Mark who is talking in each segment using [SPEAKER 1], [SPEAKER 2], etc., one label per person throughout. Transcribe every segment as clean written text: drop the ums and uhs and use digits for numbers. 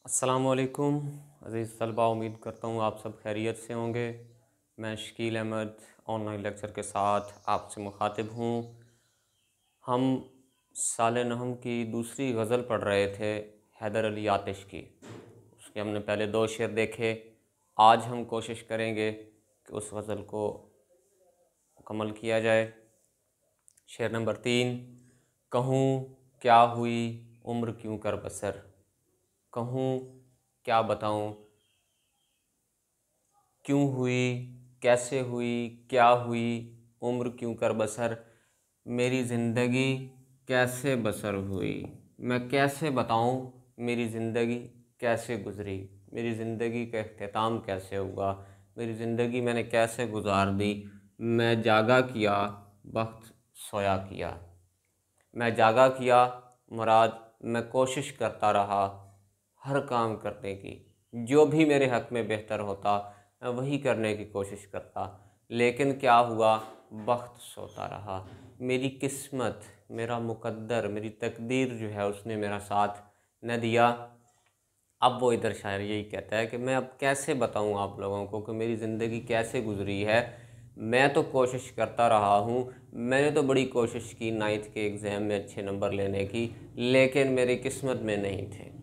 [SPEAKER 1] अस्सलामुअलैकुम अज़ीज़ तलबा, उम्मीद करता हूँ आप सब खैरियत से होंगे। मैं शकील अहमद ऑनलाइन लेक्चर के साथ आपसे मुखातिब हूँ। हम साले नहम की दूसरी गज़ल पढ़ रहे थे, हैदर अली आतिश की। उसके हमने पहले 2 शेर देखे। आज हम कोशिश करेंगे कि उस गज़ल को मुकम्मल किया जाए। शेर नंबर 3। कहूँ क्या हुई उम्र क्यों कर बसर, कहूँ क्या बताऊँ क्यों हुई, कैसे हुई, क्या हुई, उम्र क्यों कर बसर, मेरी ज़िंदगी कैसे बसर हुई। मैं कैसे बताऊँ मेरी ज़िंदगी कैसे गुज़री, मेरी ज़िंदगी का इख्तिताम कैसे हुआ, मेरी ज़िंदगी मैंने कैसे गुजार दी। मैं जागा किया वक्त सोया किया, मैं जागा किया मुराद मैं कोशिश करता रहा हर काम करने की, जो भी मेरे हक़ में बेहतर होता मैं वही करने की कोशिश करता। लेकिन क्या हुआ, वक्त सोता रहा। मेरी किस्मत, मेरा मुक़द्दर, मेरी तकदीर जो है उसने मेरा साथ न दिया। अब वो इधर शायर यही कहता है कि मैं अब कैसे बताऊं आप लोगों को कि मेरी ज़िंदगी कैसे गुज़री है। मैं तो कोशिश करता रहा हूं, मैंने तो बड़ी कोशिश की 9th के एग्ज़ाम में अच्छे नंबर लेने की, लेकिन मेरी किस्मत में नहीं थे।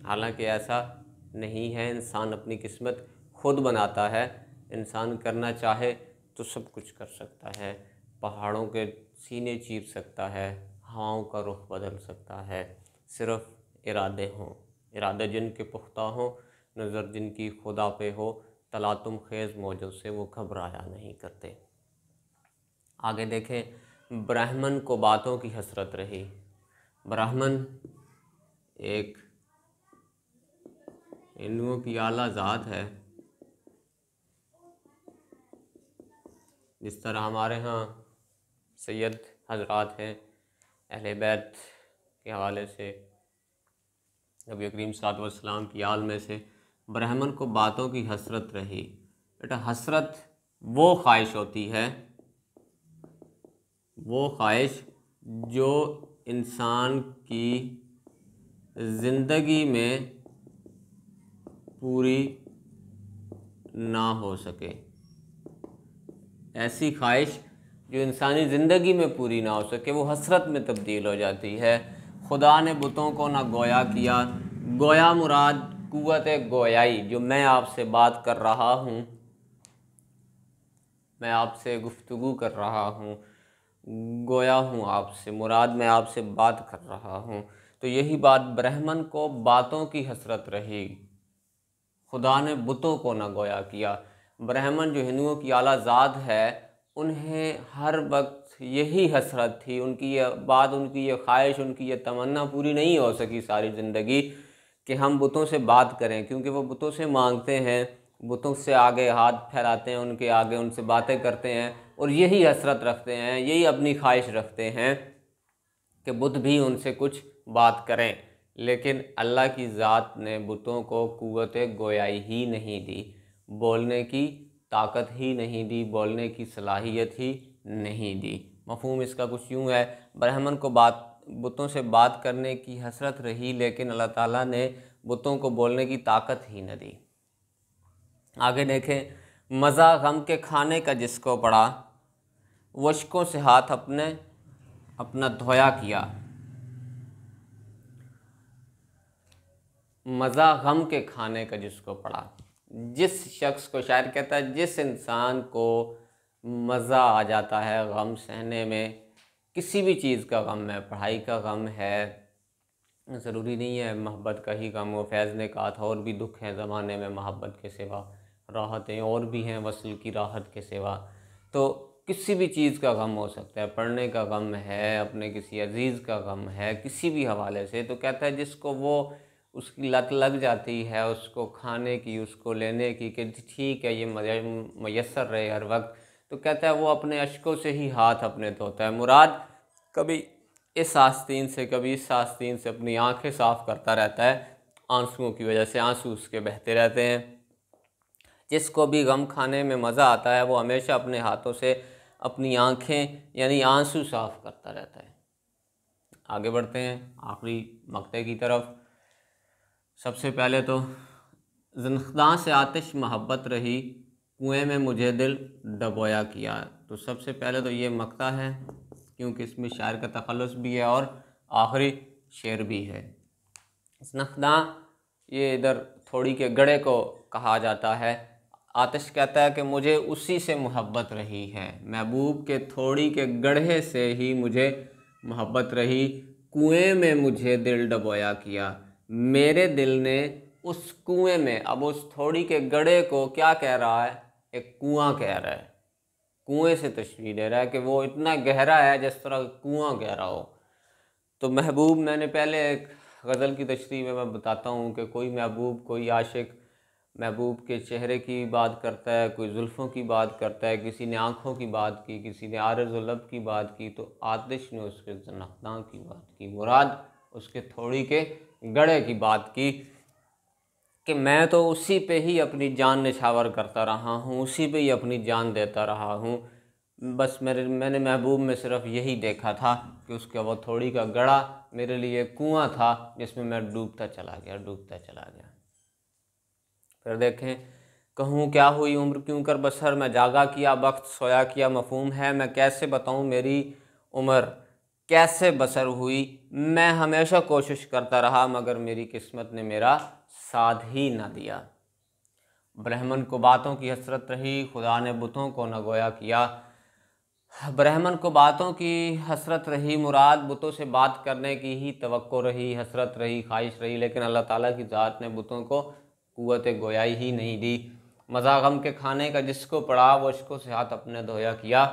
[SPEAKER 1] हालांकि ऐसा नहीं है, इंसान अपनी किस्मत खुद बनाता है। इंसान करना चाहे तो सब कुछ कर सकता है, पहाड़ों के सीने चीर सकता है, हवाओं का रुख बदल सकता है, सिर्फ इरादे हों। इरादे जिनके पुख्ता हों, नज़र जिनकी खुदा पे हो, तलातुम खेज़ मौजों से वो घबराया नहीं करते। आगे देखें, ब्राह्मण को बातों की हसरत रही। ब्राह्मण एक हिंदुओं की आला ज़ात है। जिस तरह हमारे यहाँ सैयद हजरात हैं, अहले बैत के हवाले से, नबी करीम सल्लल्लाहु अलैहि वसल्लम की आल में से ब्राह्मण को बातों की हसरत रही। बेटा, हसरत वो ख्वाहिश होती है, वो ख्वाहिश जो इंसान की ज़िंदगी में पूरी ना हो सके। ऐसी ख्वाहिश जो इंसानी ज़िंदगी में पूरी ना हो सके वो हसरत में तब्दील हो जाती है। खुदा ने बुतों को ना गोया किया, गोया मुराद कुव्वत गोयाई, जो मैं आपसे बात कर रहा हूँ, मैं आपसे गुफ्तगू कर रहा हूँ, गोया हूँ आपसे, मुराद मैं आपसे बात कर रहा हूँ। तो यही बात ब्राह्मण को बातों की हसरत रही, खुदा ने बुतों को ना गोया किया। ब्राह्मण जो हिंदुओं की आला ज़ात है, उन्हें हर वक्त यही हसरत थी, उनकी ये बात, उनकी ये ख्वाहिश, उनकी ये तमन्ना पूरी नहीं हो सकी सारी ज़िंदगी कि हम बुतों से बात करें, क्योंकि वो बुतों से मांगते हैं, बुतों से आगे हाथ फैलाते हैं, उनके आगे उनसे बातें करते हैं और यही हसरत रखते हैं, यही अपनी ख्वाहिश रखते हैं कि बुत भी उनसे कुछ बात करें। लेकिन अल्लाह की ज़ात ने बुतों को कुव्वत गोयाई ही नहीं दी, बोलने की ताकत ही नहीं दी, बोलने की सलाहियत ही नहीं दी। मफ़हूम इसका कुछ यूँ है, ब्राह्मण को बुतों से बात करने की हसरत रही, लेकिन अल्लाह ताला ने बुतों को बोलने की ताकत ही न दी। आगे देखें, मज़ा गम के खाने का जिसको पड़ा, वशकों से हाथ अपना धोया किया। मज़ा गम के खाने का जिसको पड़ा, जिस शख्स को, शायर कहता है जिस इंसान को मज़ा आ जाता है गम सहने में, किसी भी चीज़ का गम है, पढ़ाई का गम है, ज़रूरी नहीं है मोहब्बत का ही गम हो। फैज़ ने कहा था और भी दुख हैं ज़माने में मोहब्बत के सिवा, राहतें और भी हैं वसल की राहत के सिवा। तो किसी भी चीज़ का गम हो सकता है, पढ़ने का गम है, अपने किसी अजीज़ का गम है, किसी भी हवाले से। तो कहता है जिसको वो उसकी लत लग जाती है उसको खाने की, उसको लेने की, कि ठीक है ये मयसर रहे हर वक्त, तो कहता है वो अपने अशकों से ही हाथ अपने धोता है। मुराद कभी इस आस्तीन से, कभी इस आस्तीन से अपनी आंखें साफ़ करता रहता है, आंसुओं की वजह से आंसू उसके बहते रहते हैं। जिसको भी गम खाने में मज़ा आता है वो हमेशा अपने हाथों से अपनी आंखें यानी आंसू साफ़ करता रहता है। आगे बढ़ते हैं आखिरी मक्ते की तरफ। सबसे पहले तो ज़िंदगी से आतिश मोहब्बत रही, कुएं में मुझे दिल डबोया किया। तो सबसे पहले तो ये मक्ता है, क्योंकि इसमें शायर का तखल्लुस भी है और आखिरी शेर भी है। ज़िंदगी ये इधर थोड़ी के गड़े को कहा जाता है। आतिश कहता है कि मुझे उसी से मोहब्बत रही है, महबूब के थोड़ी के गढ़े से ही मुझे मोहब्बत रही, कुएं में मुझे दिल डबोया किया। मेरे दिल ने उस कुएं में, अब उस थोड़ी के गढ़े को क्या कह रहा है, एक कुआं कह रहा है, कुएं से तशबीह दे रहा है कि वो इतना गहरा है जिस तरह कुआं गहरा हो। तो महबूब, मैंने पहले एक गज़ल की तशरीह में मैं बताता हूँ कि कोई महबूब, कोई आशिक महबूब के चेहरे की बात करता है, कोई जुल्फ़ों की बात करता है, किसी ने आँखों की बात की, किसी ने आरज़ व लब की बात की, तो आतिश ने उसके ज़नख़दां की बात की, मुराद उसके थोड़ी के गड़े की बात की कि मैं तो उसी पे ही अपनी जान निछावर करता रहा हूँ, उसी पे ही अपनी जान देता रहा हूँ। बस मैंने महबूब में सिर्फ यही देखा था कि उसका वो थोड़ी का गड़ा मेरे लिए कुआं था जिसमें मैं डूबता चला गया। फिर देखें, कहूँ क्या हुई उम्र क्यों कर बसर, मैं जागा किया वक्त सोया किया मफहूम है, मैं कैसे बताऊँ मेरी उम्र कैसे बसर हुई, मैं हमेशा कोशिश करता रहा मगर मेरी किस्मत ने मेरा साथ ही ना दिया। ब्राह्मण को बातों की हसरत रही, खुदा ने बुतों को न गोया किया। ब्राह्मण को बातों की हसरत रही, मुराद बुतों से बात करने की ही तवक्को रही, हसरत रही, ख्वाहिश रही, लेकिन अल्लाह ताला की ज़ात ने बुतों को कुव्वत गोयाई ही नहीं दी। मज़ा गम के खाने का जिसको पड़ा, वो इश्को से हाथ अपने धोया किया।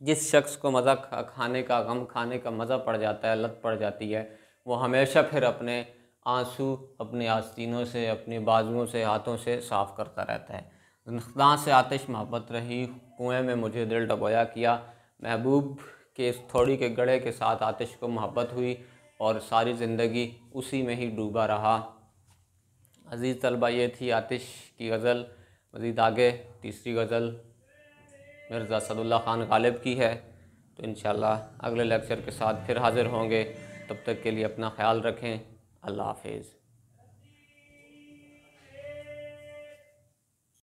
[SPEAKER 1] जिस शख्स को मज़ा खाने का, गम खाने का मज़ा पड़ जाता है, लत पड़ जाती है, वो हमेशा फिर अपने आंसू अपने आस्तीनों से, अपने बाजुओं से, हाथों से साफ़ करता रहता है। ज़िंदगी से आतिश मोहब्बत रही, कुएं में मुझे दिल डबोया किया। महबूब के इस थोड़ी के गड़े के साथ आतिश को मोहब्बत हुई और सारी ज़िंदगी उसी में ही डूबा रहा। अज़ीज़ तलबा, ये थी आतिश की गज़ल। मज़ीद आगे तीसरी गज़ल मिर्ज़ा असदुल्ला ख़ान ग़ालिब की है। तो इंशाअल्लाह अगले लेक्चर के साथ फिर हाज़िर होंगे। तब तक के लिए अपना ख्याल रखें। अल्लाह हाफ़िज़।